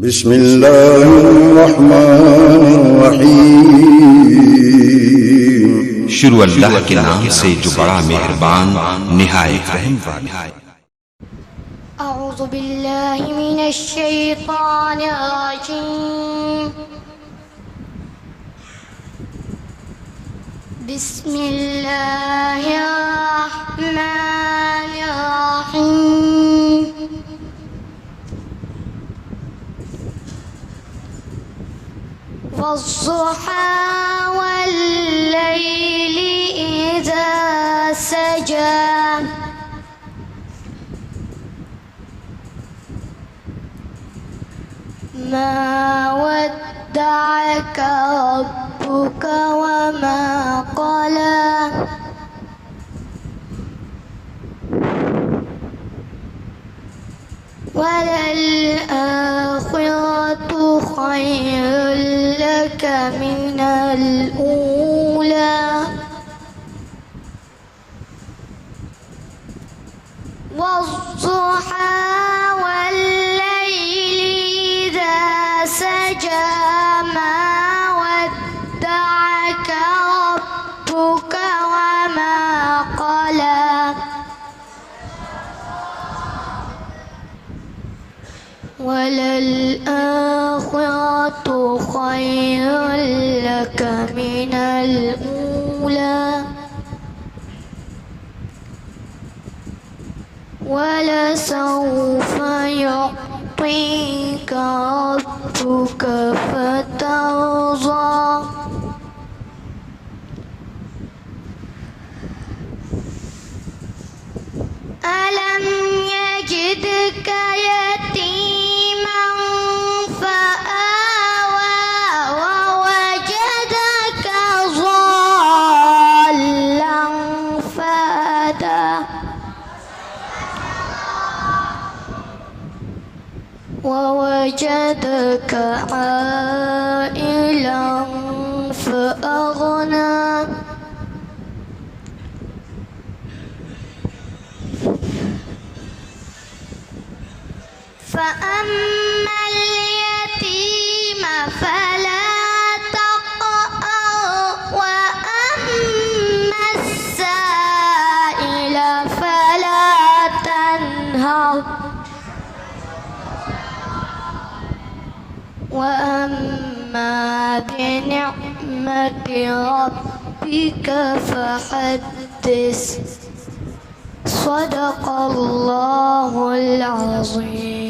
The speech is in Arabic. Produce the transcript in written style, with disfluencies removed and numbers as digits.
بسم الله الرحمن الرحیم شروع اللہ کے نام سے جو بڑا مہربان نہایت رحم والا ہے۔ اعوذ باللہ من الشیطان الرجیم بسم اللہ الرحمن الرحیم والضحى والليل إذا سجى ما ودعك ربك وما قلى وللآخرة خير لك من الأولى والضحى والليل إذا سجى ما ودعك ربك وما قلى وللآخرة خير لك من الأولى ولسوف يعطيك ربك فترضى ألم يجدك يتيما فآوى ووجدك ضالا فهدى ووجدك عائلا فأغنى فأما اليتيم فلا تقهر وأما السائل فلا تنهر وأما بنعمة ربك فحدث صدق الله العظيم.